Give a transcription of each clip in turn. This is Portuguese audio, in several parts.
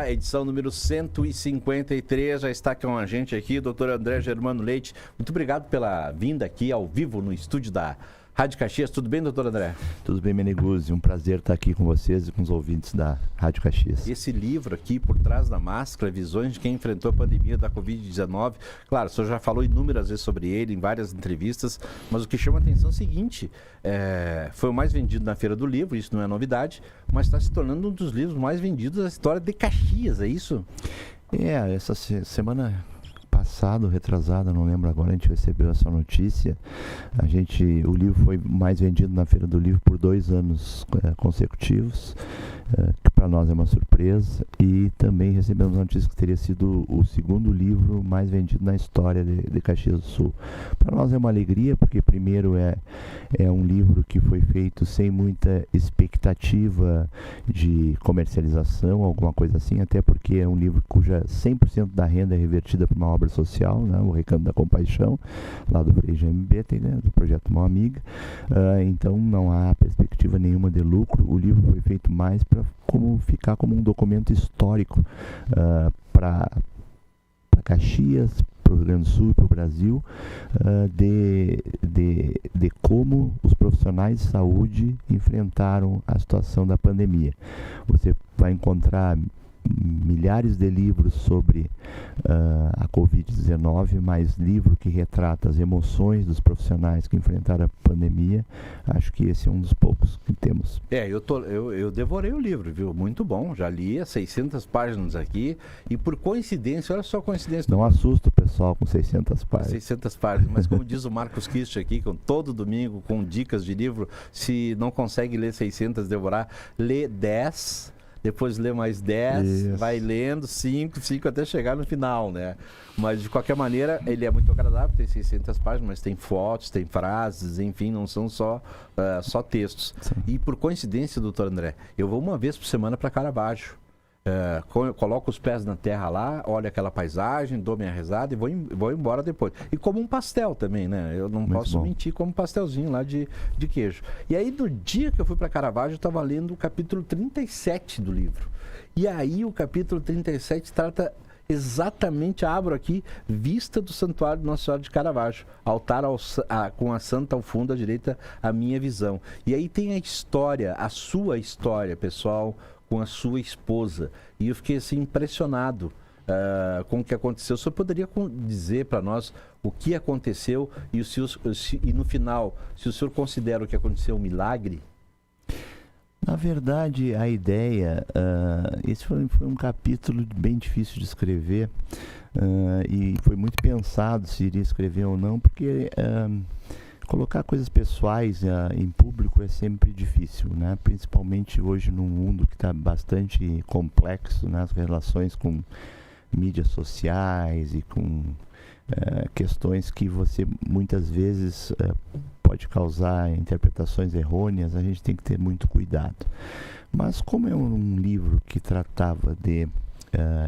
Dia, edição número 153, já está com a gente aqui, doutor André Germano Leite. Muito obrigado pela vinda aqui ao vivo no estúdio da Rádio Caxias. Tudo bem, doutor André? Tudo bem, Meneguzzi. Um prazer estar aqui com vocês e com os ouvintes da Rádio Caxias. Esse livro aqui, Por Trás da Máscara, Visões de quem enfrentou a pandemia da Covid-19. Claro, o senhor já falou inúmeras vezes sobre ele, em várias entrevistas, mas o que chama a atenção é o seguinte, foi o mais vendido na Feira do Livro, isso não é novidade, mas está se tornando um dos livros mais vendidos da história de Caxias, é isso? Essa semana passado, retrasada, não lembro agora, a gente recebeu essa notícia. O livro foi mais vendido na Feira do Livro por 2 anos consecutivos, que para nós é uma surpresa, e também recebemos a notícia que teria sido o segundo livro mais vendido na história de Caxias do Sul. Para nós é uma alegria, porque primeiro é um livro que foi feito sem muita expectativa de comercialização, alguma coisa assim, até porque é um livro cuja 100% da renda é revertida para uma obra social, né, o Recanto da Compaixão, lá do Frei Jaime Betten, né, do projeto Mão Amiga. Então não há perspectiva nenhuma de lucro. O livro foi feito mais para ficar como um documento histórico para Caxias, para o Rio Grande do Sul e para o Brasil, de como os profissionais de saúde enfrentaram a situação da pandemia. Você vai encontrar milhares de livros sobre a Covid-19, mas livro que retrata as emoções dos profissionais que enfrentaram a pandemia. Acho que esse é um dos poucos que temos. Eu devorei o livro, viu? Muito bom, já li as 600 páginas aqui e por coincidência, olha só a coincidência. Não assusta o pessoal com 600 páginas. 600 páginas, mas como diz o Marcos Kist aqui, todo domingo com dicas de livro, se não consegue ler 600, devorar, lê 10... Depois lê mais 10, isso. Vai lendo 5 até chegar no final, né? Mas, de qualquer maneira, ele é muito agradável, tem 600 páginas, mas tem fotos, tem frases, enfim, não são só textos. Sim. E, por coincidência, doutor André, eu vou uma vez por semana para Caravaggio. Coloco os pés na terra lá, olho aquela paisagem, dou minha rezada e vou embora depois. E como um pastel também, né? Eu não muito posso bom. Mentir, como um pastelzinho lá de queijo. E aí, no dia que eu fui para Caravaggio, eu estava lendo o capítulo 37 do livro. E aí, o capítulo 37 trata exatamente, abro aqui, vista do Santuário de Nossa Senhora de Caravaggio. Altar com a santa ao fundo, à direita, a minha visão. E aí tem a história, a sua história, pessoal, com a sua esposa. E eu fiquei assim impressionado com o que aconteceu. O senhor poderia dizer para nós o que aconteceu e no final, se o senhor considera o que aconteceu um milagre? Na verdade, a ideia, esse foi um capítulo bem difícil de escrever, e foi muito pensado se iria escrever ou não, porque colocar coisas pessoais em público é sempre difícil, né? Principalmente hoje num mundo que está bastante complexo, né? As relações com mídias sociais e com questões que você muitas vezes pode causar interpretações errôneas. A gente tem que ter muito cuidado. Mas como é um livro que tratava de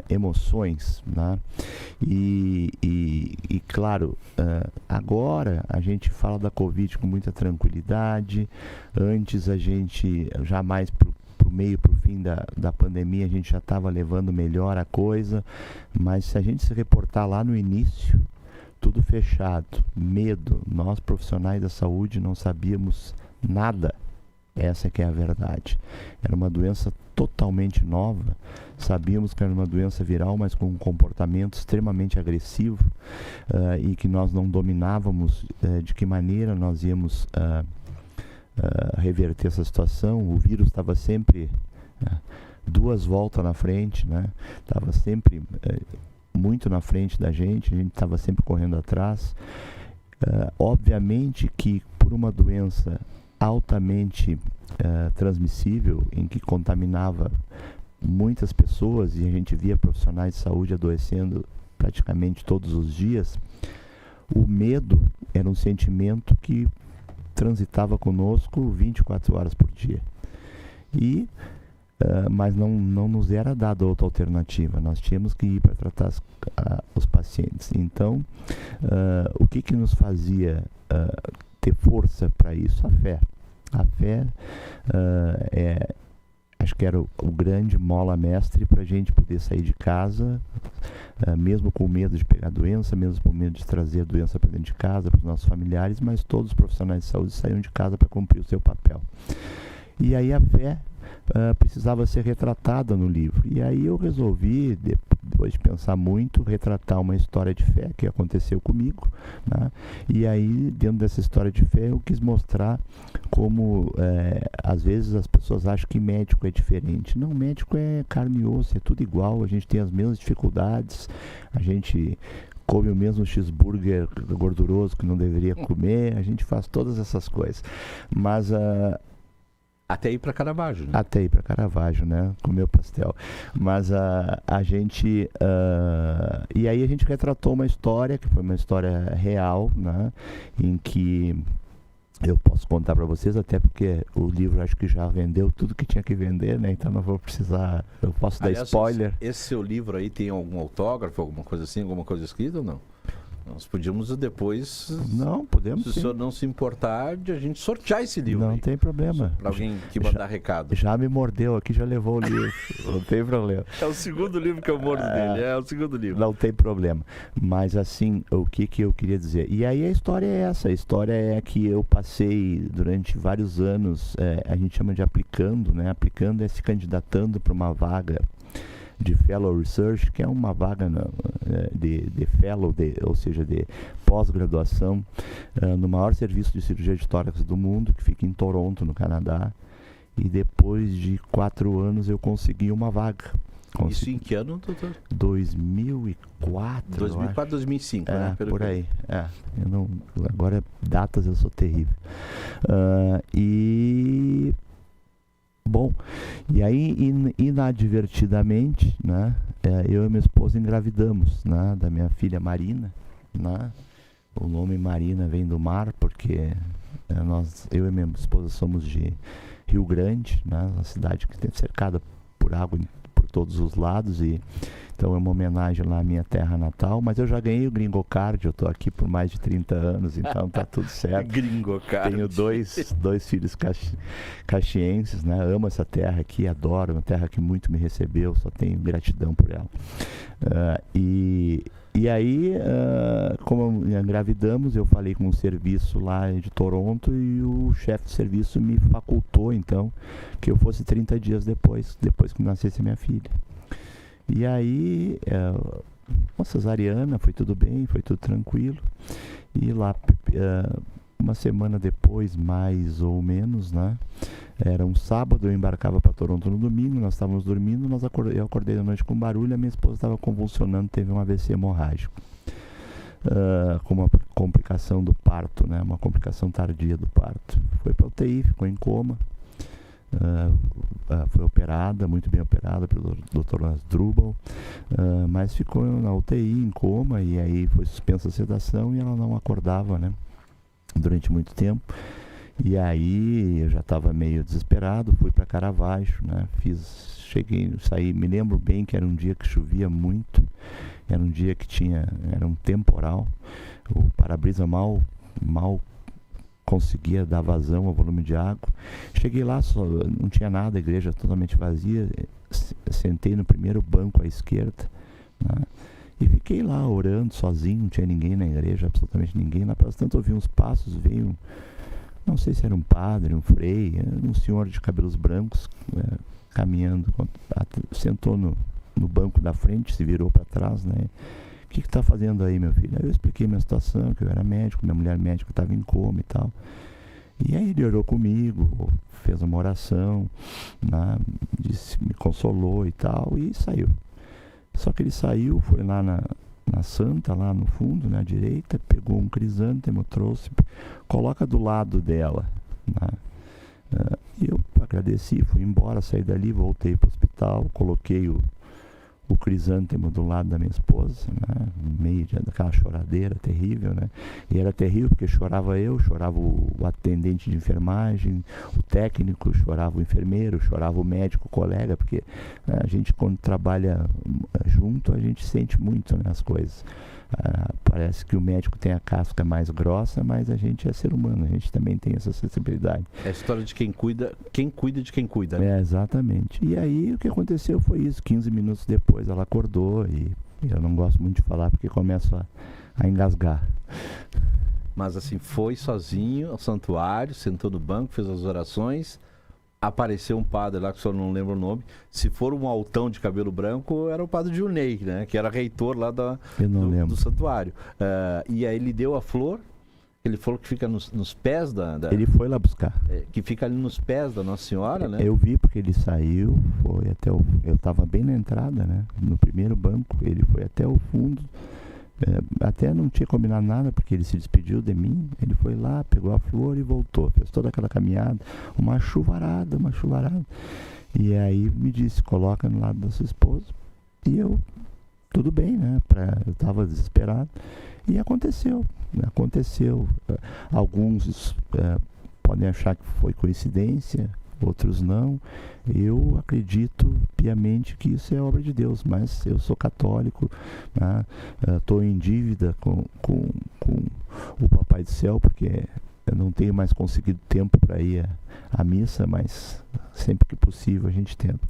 emoções, né? E claro, agora a gente fala da Covid com muita tranquilidade. Antes a gente, já mais pro meio, pro fim da pandemia, a gente já estava levando melhor a coisa, mas se a gente se reportar lá no início, tudo fechado, medo, nós profissionais da saúde não sabíamos nada. Essa que é a verdade. Era uma doença totalmente nova. Sabíamos que era uma doença viral, mas com um comportamento extremamente agressivo, e que nós não dominávamos de que maneira nós íamos reverter essa situação. O vírus estava sempre 2 voltas na frente, né? Estava sempre muito na frente da gente, a gente estava sempre correndo atrás. Obviamente que por uma doença altamente transmissível, em que contaminava muitas pessoas e a gente via profissionais de saúde adoecendo praticamente todos os dias, o medo era um sentimento que transitava conosco 24 horas por dia. Mas não nos era dada outra alternativa. Nós tínhamos que ir para tratar os pacientes. Então, o que nos fazia ter força para isso? A fé. A acho que era o grande mola mestre para a gente poder sair de casa, mesmo com medo de pegar doença, mesmo com medo de trazer a doença para dentro de casa, para os nossos familiares, mas todos os profissionais de saúde saíam de casa para cumprir o seu papel. E aí a fé precisava ser retratada no livro. E aí eu resolvi, depois de pensar muito, retratar uma história de fé que aconteceu comigo, né? E aí, dentro dessa história de fé, eu quis mostrar como, às vezes, as pessoas acham que médico é diferente. Não, médico é carne e osso, é tudo igual, a gente tem as mesmas dificuldades, a gente come o mesmo cheeseburger gorduroso que não deveria comer, a gente faz todas essas coisas. Mas até ir para Caravaggio, né? Até ir para Caravaggio, né? Comer o pastel. Mas a gente... e aí a gente retratou uma história, que foi uma história real, né? Em que eu posso contar para vocês, até porque o livro acho que já vendeu tudo que tinha que vender, né? Então não vou precisar... Eu posso dar spoiler. Esse seu livro aí tem algum autógrafo, alguma coisa assim, alguma coisa escrita ou não? Nós podíamos depois... Não, podemos se sim. o senhor não se importar de a gente sortear esse livro. Não tem problema. Para alguém que mandar recado. Já me mordeu aqui, já levou o livro. Não tem problema. É o segundo livro que eu mordo dele. É o segundo livro. Não tem problema. Mas assim, o que eu queria dizer? E aí a história é essa. A história é que eu passei durante vários anos, a gente chama de aplicando, né? Aplicando é se candidatando para uma vaga de Fellow Research, que é uma vaga de Fellow, ou seja, de pós-graduação, no maior serviço de cirurgia de tórax do mundo, que fica em Toronto, no Canadá. E depois de 4 anos eu consegui uma vaga. Isso em que ano, doutor? 2004. 2004, 2005, né? Por aí. Eu não, agora, datas eu sou terrível. Bom, e aí inadvertidamente, né, eu e minha esposa engravidamos, né, da minha filha Marina, né? O nome Marina vem do mar porque eu e minha esposa somos de Rio Grande, né, uma cidade que tem cercada por água por todos os lados, e então é uma homenagem lá à minha terra natal, mas eu já ganhei o Gringo Card, eu estou aqui por mais de 30 anos, então tá tudo certo. Gringo Card. Tenho dois filhos caxienses, né? Amo essa terra aqui, adoro, uma terra que muito me recebeu, só tenho gratidão por ela. E aí, como engravidamos, eu falei com um serviço lá de Toronto e o chefe de serviço me facultou, então, que eu fosse 30 dias depois que nascesse minha filha. E aí, uma cesariana, foi tudo bem, foi tudo tranquilo. E lá, uma semana depois, mais ou menos, né? Era um sábado, eu embarcava para Toronto no domingo, nós estávamos dormindo, eu acordei da noite com barulho, a minha esposa estava convulsionando, teve um AVC hemorrágico. Com uma complicação do parto, né? Uma complicação tardia do parto. Foi para UTI, ficou em coma. Foi operada, muito bem operada pelo Dr. Asdrubal, mas ficou na UTI em coma, e aí foi suspensa a sedação e ela não acordava, né, durante muito tempo. E aí eu já estava meio desesperado, fui para Caravaggio, né, saí, me lembro bem que era um dia que chovia muito, era um dia que era um temporal, o para-brisa mal conseguia dar vazão ao volume de água. Cheguei lá, não tinha nada, a igreja totalmente vazia, sentei no primeiro banco à esquerda, né, e fiquei lá orando sozinho, não tinha ninguém na igreja, absolutamente ninguém. Lá para tanto ouvi uns passos, veio, não sei se era um padre, um frei, um senhor de cabelos brancos, caminhando, sentou no banco da frente, se virou para trás, né? O que está fazendo aí, meu filho? Aí eu expliquei minha situação, que eu era médico, minha mulher médica estava em coma e tal. E aí ele orou comigo, fez uma oração, né, me consolou e tal, e saiu. Só que ele saiu, foi lá na santa, lá no fundo, na direita, pegou um crisântemo, trouxe, coloca do lado dela, né? E eu agradeci, fui embora, saí dali, voltei para o hospital, coloquei o crisântemo do lado da minha esposa, né? Meio daquela choradeira terrível, né? E era terrível porque chorava eu, chorava o atendente de enfermagem, o técnico, chorava o enfermeiro, chorava o médico, o colega, porque, né, a gente, quando trabalha junto, a gente sente muito, né, as coisas. Parece que o médico tem a casca mais grossa, mas a gente é ser humano, a gente também tem essa sensibilidade. É a história de quem cuida de quem cuida. Né? É, exatamente. E aí o que aconteceu foi isso, 15 minutos depois ela acordou e eu não gosto muito de falar porque começo a engasgar. Mas assim, foi sozinho ao santuário, sentou no banco, fez as orações, apareceu um padre lá, que o senhor não lembra o nome. Se for um altão de cabelo branco, era o padre Junei, né? Que era reitor lá do santuário. E aí ele deu a flor, ele falou que fica nos pés Ele foi lá buscar. Que fica ali nos pés da Nossa Senhora, né? Eu vi porque ele saiu, foi até eu estava bem na entrada, né? No primeiro banco, ele foi até o fundo. Até não tinha combinado nada, porque ele se despediu de mim, ele foi lá, pegou a flor e voltou, fez toda aquela caminhada, uma chuvarada, e aí me disse, coloca no lado da sua esposa, e eu, tudo bem, né, eu estava desesperado, e aconteceu, alguns podem achar que foi coincidência, outros não. Eu acredito piamente que isso é obra de Deus, mas eu sou católico, estou em dívida com o Papai do Céu, porque eu não tenho mais conseguido tempo para ir à missa, mas sempre que possível a gente tenta.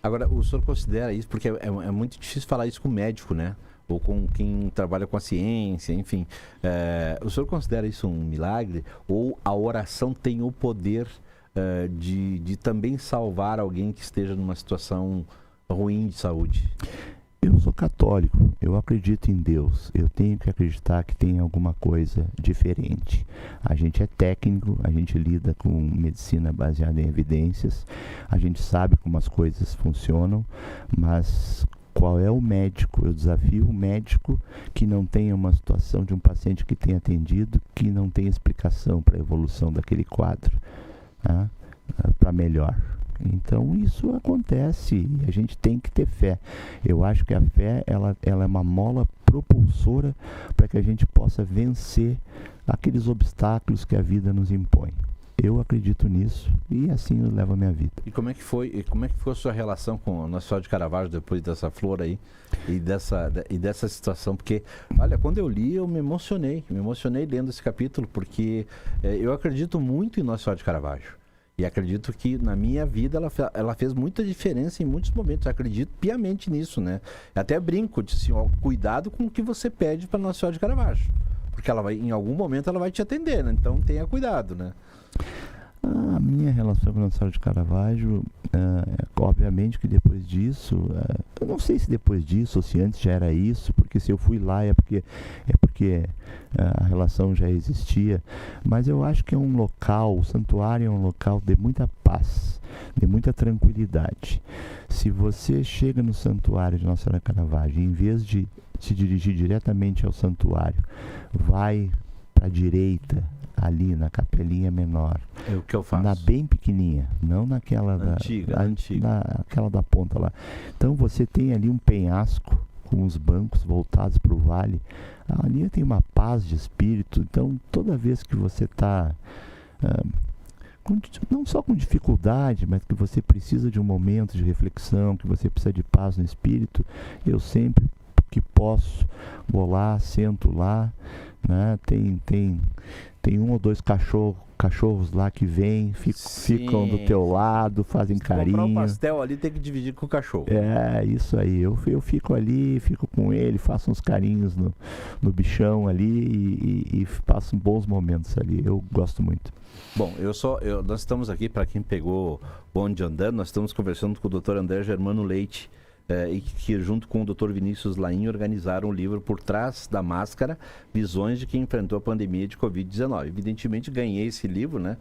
Agora, o senhor considera isso, porque é muito difícil falar isso com o médico, né? Ou com quem trabalha com a ciência, enfim. O senhor considera isso um milagre? Ou a oração tem o poder de também salvar alguém que esteja numa situação ruim de saúde? Eu sou católico, eu acredito em Deus, eu tenho que acreditar que tem alguma coisa diferente. A gente é técnico, a gente lida com medicina baseada em evidências, a gente sabe como as coisas funcionam, mas qual é o médico? Eu desafio o médico que não tenha uma situação de um paciente que tenha atendido, que não tenha explicação para a evolução daquele quadro, para melhor. Então isso acontece e a gente tem que ter fé. Eu acho que a fé ela é uma mola propulsora para que a gente possa vencer aqueles obstáculos que a vida nos impõe. Eu acredito nisso e assim eu levo a minha vida. E como é que foi a sua relação com a Nossa Senhora de Caravaggio depois dessa flor aí e dessa situação? Porque, olha, quando eu li, eu me emocionei lendo esse capítulo, porque eu acredito muito em Nossa Senhora de Caravaggio. E acredito que na minha vida ela fez muita diferença em muitos momentos. Eu acredito piamente nisso, né? Até brinco, disse assim, cuidado com o que você pede para Nossa Senhora de Caravaggio. Porque em algum momento ela vai te atender, né? Então tenha cuidado, né? A minha relação com a Nossa Senhora de Caravaggio, obviamente que depois disso, eu não sei se depois disso ou se antes já era isso, porque se eu fui lá é porque a relação já existia, mas eu acho que é um local, o santuário é um local de muita paz, de muita tranquilidade. Se você chega no santuário de Nossa Senhora de Caravaggio, em vez de se dirigir diretamente ao santuário, vai para a direita, ali na capelinha menor. É o que eu faço. Na bem pequenininha, não naquela antiga. Naquela da ponta lá. Então você tem ali um penhasco com os bancos voltados para o vale. Ali tem uma paz de espírito. Então toda vez que você está não só com dificuldade, mas que você precisa de um momento de reflexão, que você precisa de paz no espírito, eu sempre que posso vou lá, sento lá, né? Tem um ou dois cachorros lá que vêm, ficam do teu lado, fazem carinho. Comprar um pastel ali, tem que dividir com o cachorro. É, isso aí. Eu fico ali, fico com ele, faço uns carinhos no bichão ali e passo bons momentos ali. Eu gosto muito. Bom, nós estamos aqui, para quem pegou o Onde Andando, nós estamos conversando com o Dr. André Germano Leite, e que junto com o Dr. Vinícius Laim organizaram o livro Por Trás da Máscara, Visões de quem enfrentou a pandemia de Covid-19. Evidentemente ganhei esse livro, né,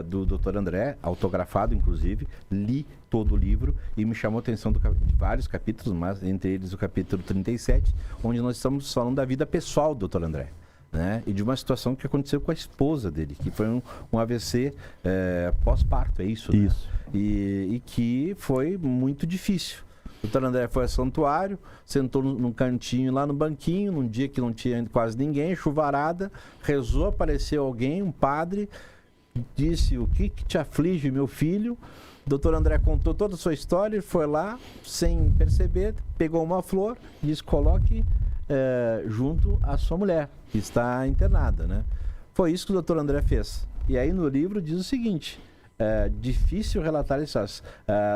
do Dr. André, autografado inclusive, li todo o livro e me chamou a atenção de vários capítulos, mas entre eles o capítulo 37, onde nós estamos falando da vida pessoal do Dr. André. Né? E de uma situação que aconteceu com a esposa dele, que foi um AVC pós-parto, é isso? Isso. Né? E que foi muito difícil. O Dr. André foi ao santuário, sentou num cantinho lá no banquinho, num dia que não tinha quase ninguém, chuvarada, rezou, apareceu alguém, um padre, disse: o que te aflige, meu filho? O Dr. André contou toda a sua história, foi lá, sem perceber, pegou uma flor, disse: coloque junto à sua mulher, que está internada, né? Foi isso que o doutor André fez. E aí no livro diz o seguinte: difícil relatar isso.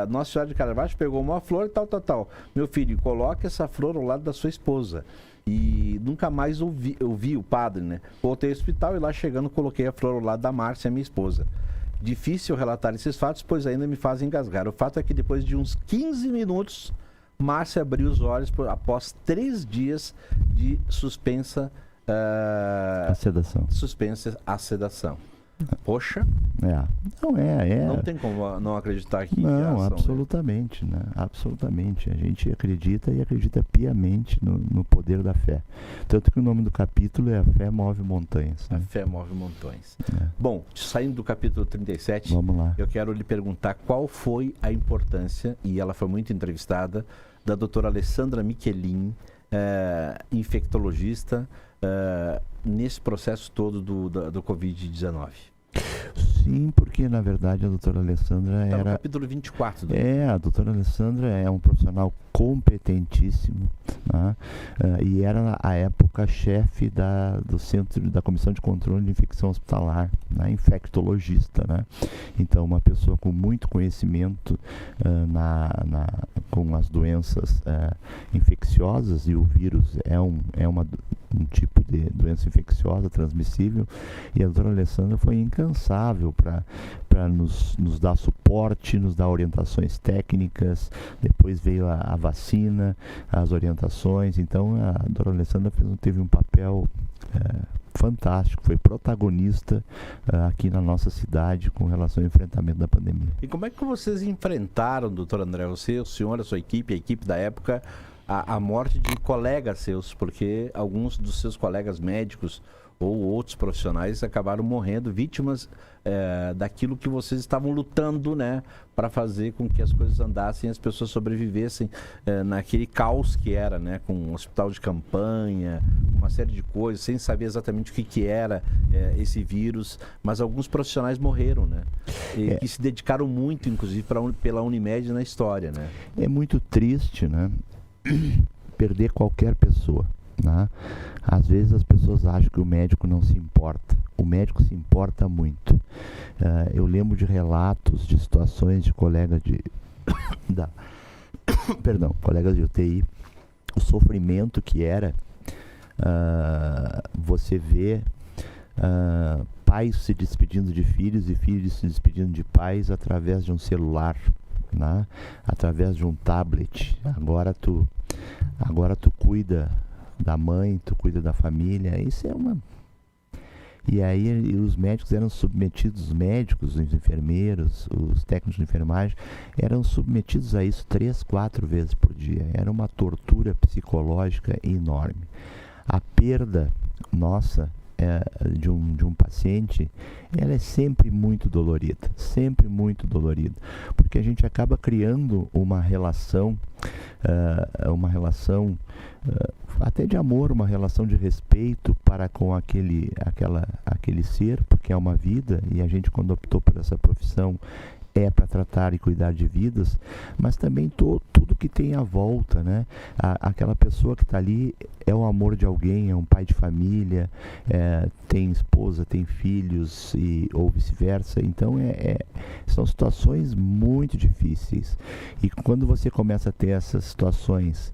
Nossa Senhora de Caravaggio pegou uma flor, tal. Meu filho, coloque essa flor ao lado da sua esposa. E nunca mais ouvi o padre, né? Voltei ao hospital e lá chegando coloquei a flor ao lado da Márcia, minha esposa. Difícil relatar esses fatos, pois ainda me fazem engasgar. O fato é que depois de uns 15 minutos, Márcia abriu os olhos após 3 dias de suspensa a sedação. Poxa. Não tem como não acreditar que não, absolutamente, né? Absolutamente. A gente acredita e acredita piamente no poder da fé. Tanto que o nome do capítulo é A Fé Move Montanhas. Né? A Fé Move Montanhas. Bom, saindo do capítulo 37, vamos lá. Eu quero lhe perguntar qual foi a importância, e ela foi muito entrevistada, da doutora Alessandra Michelin, infectologista, nesse processo todo do Covid-19. Sim, porque na verdade a doutora Alessandra era... no capítulo 24. A doutora Alessandra é um profissional competentíssimo, né? E era à época chefe do centro da Comissão de Controle de Infecção Hospitalar, né? Infectologista, né? Então uma pessoa com muito conhecimento com as doenças infecciosas, e o vírus é um um tipo de doença infecciosa transmissível, e a doutora Alessandra foi incansável para nos dar suporte, nos dar orientações técnicas. Depois veio a vacina, as orientações. Então a doutora Alessandra teve um papel fantástico, foi protagonista aqui na nossa cidade com relação ao enfrentamento da pandemia. E como é que vocês enfrentaram, doutor André, você, o senhor, a sua equipe, a equipe da época, a morte de colegas seus? Porque alguns dos seus colegas médicos ou outros profissionais acabaram morrendo vítimas daquilo que vocês estavam lutando, né, para fazer com que as coisas andassem e as pessoas sobrevivessem naquele caos que era, né, com um hospital de campanha, uma série de coisas, sem saber exatamente o que era esse vírus, mas alguns profissionais morreram, né, e que se dedicaram muito, inclusive, pela Unimed na história, né. É muito triste, né, perder qualquer pessoa, né? Às vezes as pessoas acham que o médico não se importa. O médico se importa muito. Eu lembro de relatos, de situações de colegas colegas de UTI, o sofrimento que era você ver pais se despedindo de filhos e filhos se despedindo de pais através de um celular, né? Através de um tablet. Agora tu cuida da mãe, tu cuida da família. Isso é uma... E aí os médicos eram submetidos, os médicos, os enfermeiros, os técnicos de enfermagem eram submetidos a isso 3, 4 vezes por dia. Era uma tortura psicológica enorme. A perda nossa de um paciente, ela é sempre muito dolorida, porque a gente acaba criando uma relação até de amor, uma relação de respeito para com aquele ser, porque é uma vida, e a gente, quando optou por essa profissão, para tratar e cuidar de vidas, mas também tudo que tem à volta, né? Aquela pessoa que está ali é o amor de alguém, é um pai de família, tem esposa, tem filhos, ou vice-versa. Então são situações muito difíceis, e quando você começa a ter essas situações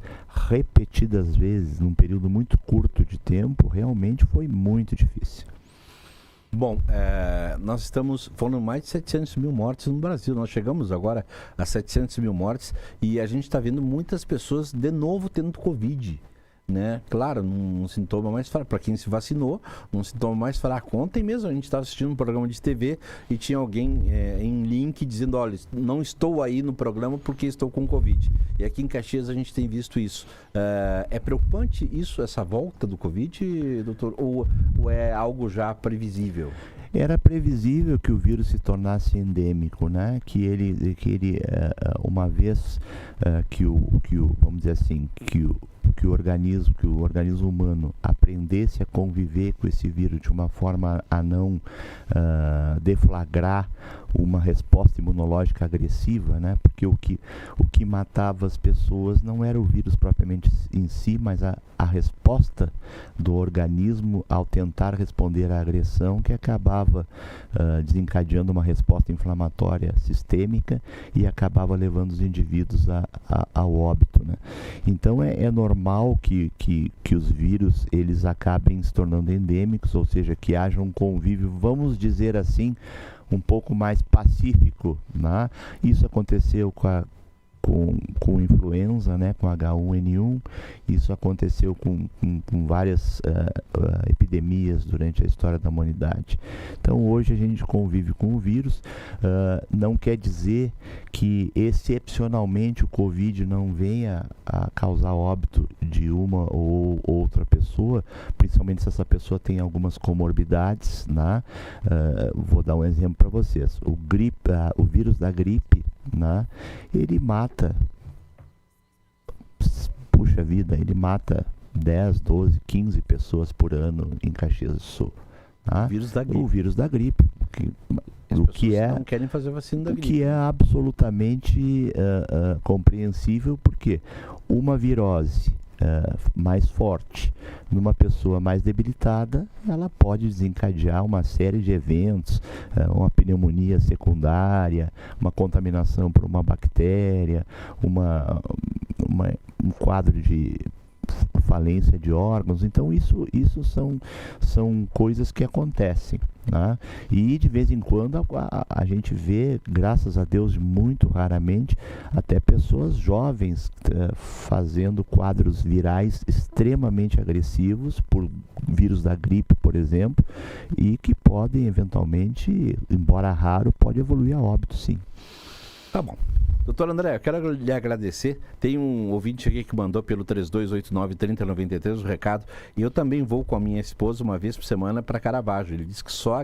repetidas vezes num período muito curto de tempo, realmente foi muito difícil. Bom, foram mais de 700 mil mortes no Brasil. Nós chegamos agora a 700 mil mortes e a gente está vendo muitas pessoas de novo tendo Covid, né? Claro, um sintoma mais fraco. Para quem se vacinou, um sintoma mais fraco. Ontem mesmo a gente estava assistindo um programa de TV e tinha alguém em link dizendo: olha, não estou aí no programa porque estou com Covid. E aqui em Caxias a gente tem visto isso. É preocupante isso, essa volta do Covid, doutor? Ou é algo já previsível? Era previsível que o vírus se tornasse endêmico, né? Que ele uma vez vamos dizer assim, que o organismo humano aprendesse a conviver com esse vírus de uma forma a não deflagrar uma resposta imunológica agressiva, né? Porque o que matava as pessoas não era o vírus propriamente em si, mas a resposta do organismo ao tentar responder à agressão, que acabava desencadeando uma resposta inflamatória sistêmica e acabava levando os indivíduos ao óbito, né? Então é normal que os vírus eles acabem se tornando endêmicos, ou seja, que haja um convívio, vamos dizer assim, um pouco mais pacífico, né? Isso aconteceu com influenza, né, com H1N1, isso aconteceu com várias epidemias durante a história da humanidade. Então hoje a gente convive com o vírus, não quer dizer que excepcionalmente o Covid não venha a causar óbito de uma ou outra pessoa, principalmente se essa pessoa tem algumas comorbidades, né? Vou dar um exemplo para vocês. O vírus da gripe, né? Ele mata, puxa vida, ele mata 10, 12, 15 pessoas por ano em Caxias do Sul. Tá? O vírus da gripe. O vírus da gripe. O que não querem fazer vacina da gripe. O que é absolutamente compreensível, porque uma virose mais forte numa pessoa mais debilitada, ela pode desencadear uma série de eventos, uma pneumonia secundária, uma contaminação por uma bactéria, um quadro de falência de órgãos. Então isso são coisas que acontecem, né? E de vez em quando a gente vê, graças a Deus, muito raramente, até pessoas jovens fazendo quadros virais extremamente agressivos por vírus da gripe, por exemplo, e que podem eventualmente, embora raro, pode evoluir a óbito, sim. Tá bom. Doutor André, eu quero lhe agradecer. Tem um ouvinte aqui que mandou pelo 3289-3093 o recado. E eu também vou com a minha esposa uma vez por semana para Caravaggio. Ele disse que só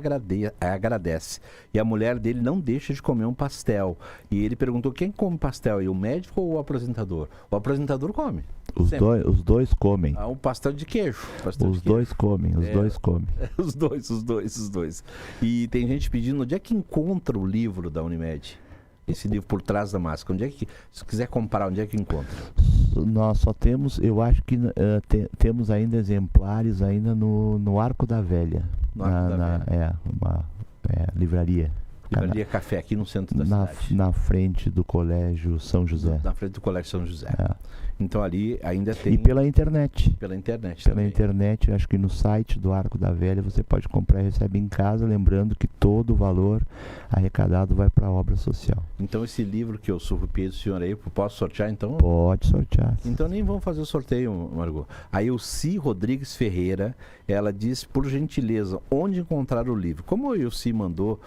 agradece. E a mulher dele não deixa de comer um pastel. E ele perguntou quem come pastel, e o médico ou o apresentador? O apresentador come. Os dois comem. Um pastel de queijo. Dois comem, dois comem. Os dois. E tem gente pedindo onde é que encontra o livro da Unimed? Esse livro Por Trás da Máscara, onde é que, se quiser comprar, onde é que encontra? Nós só temos, eu acho que temos ainda exemplares ainda no Arco da Velha. No Arco da Velha. Uma livraria. Livraria Café, aqui no centro da cidade. Na frente do Colégio São José. Na frente do Colégio São José. Então ali ainda tem... E pela internet. Pela internet também. Internet, acho que no site do Arco da Velha você pode comprar e recebe em casa, lembrando que todo o valor arrecadado vai para a obra social. Então esse livro que eu surrupiei do senhor aí, posso sortear então? Pode sortear. Então nem vamos fazer o sorteio, Margot. A Elci Rodrigues Ferreira, ela diz, por gentileza, onde encontrar o livro? Como a Elci mandou,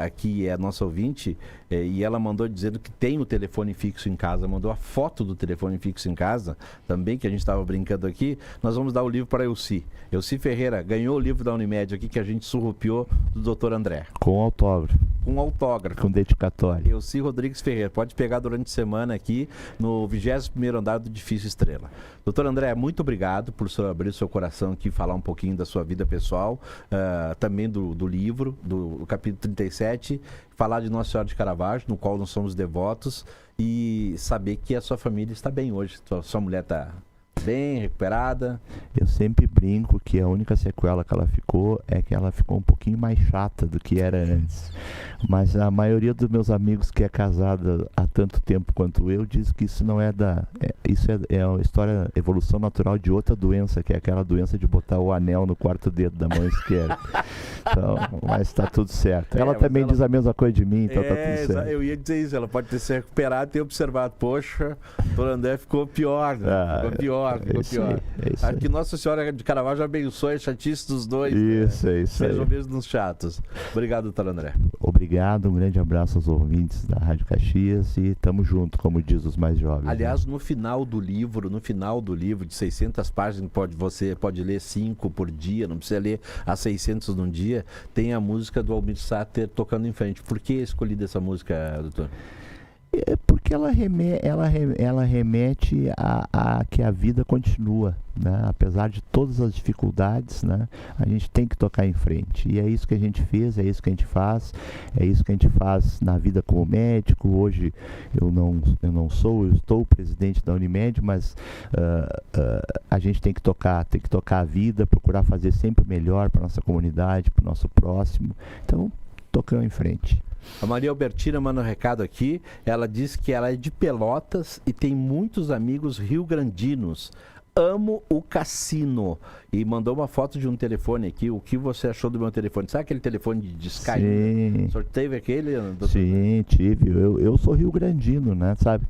aqui é a nossa ouvinte, e ela mandou dizendo que tem o telefone fixo em casa, mandou a foto do telefone fixo em casa, também, que a gente estava brincando aqui, nós vamos dar o livro para a Elci. Elci Ferreira ganhou o livro da Unimed aqui, que a gente surrupiou do Dr. André. Com autógrafo. Com autógrafo. Com dedicatório. Elci Rodrigues Ferreira. Pode pegar durante a semana aqui no 21º andar do Edifício Estrela. Doutor André, muito obrigado por abrir o seu coração aqui e falar um pouquinho da sua vida pessoal, também do livro, do capítulo 37, falar de Nossa Senhora de Caravaggio, no qual nós somos devotos, e saber que a sua família está bem hoje. Sua mulher está bem, recuperada. Eu sempre brinco que a única sequela que ela ficou é que ela ficou um pouquinho mais chata do que era antes. Mas a maioria dos meus amigos que é casada há tanto tempo quanto eu diz que isso não é isso é uma história, evolução natural de outra doença, que é aquela doença de botar o anel no quarto dedo da mão esquerda. Então, mas está tudo certo. Ela também diz a mesma coisa de mim, então está tudo certo. Eu ia dizer isso, ela pode ter se recuperado e ter observado, poxa, o doutor André ficou pior, né? Ficou pior. Acho que Nossa Senhora de Caravaggio abençoe a chatice dos dois. Isso aí. Sejam mesmo chatos. Obrigado, doutor André. Obrigado, um grande abraço aos ouvintes da Rádio Caxias e tamo junto, como diz os mais jovens. Aliás, no final do livro de 600 páginas, você pode ler 5 por dia, não precisa ler as 600 num dia, tem a música do Almir Sater tocando em frente. Por que escolhi essa música, doutor? Porque ela remete a que a vida continua, né? Apesar de todas as dificuldades, né? A gente tem que tocar em frente. E é isso que a gente fez, é isso que a gente faz, é isso que a gente faz na vida como médico. Hoje eu estou presidente da Unimed, mas a gente tem que tocar a vida, procurar fazer sempre o melhor para nossa comunidade, para o nosso próximo. Então, tocando em frente. A Maria Albertina manda um recado aqui. Ela diz que ela é de Pelotas e tem muitos amigos rio-grandinos. Amo o cassino. E mandou uma foto de um telefone aqui. O que você achou do meu telefone? Sabe aquele telefone de Skype? Sim. O senhor teve aquele, doutor? Sim, tive. Eu sou rio-grandino, né? Sabe?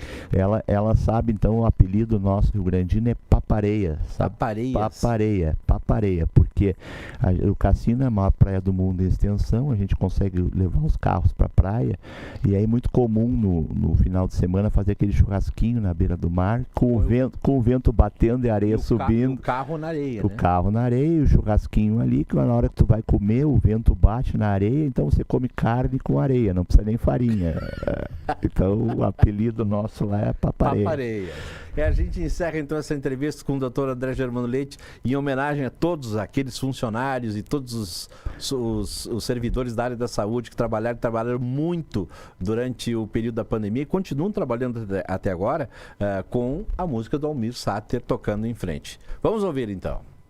Ela sabe, então, o apelido nosso rio-grandino é Papareia. Sabe? Papareia. Porque o cassino é a maior praia do mundo em extensão. A gente consegue levar os carros para a praia. E aí é muito comum no final de semana fazer aquele churrasquinho na beira do mar, com o vento batendo e a areia subindo. O carro na areia, né? Carro na areia, o churrasquinho ali, que na hora que tu vai comer, o vento bate na areia, então você come carne com areia, não precisa nem farinha. Então o apelido nosso lá é Papareia. E a gente encerra então essa entrevista com o Dr. André Germano Leite em homenagem a todos aqueles funcionários e todos os servidores da área da saúde que trabalharam muito durante o período da pandemia e continuam trabalhando até agora com a música do Almir Sater tocando em frente. Vamos ouvir então.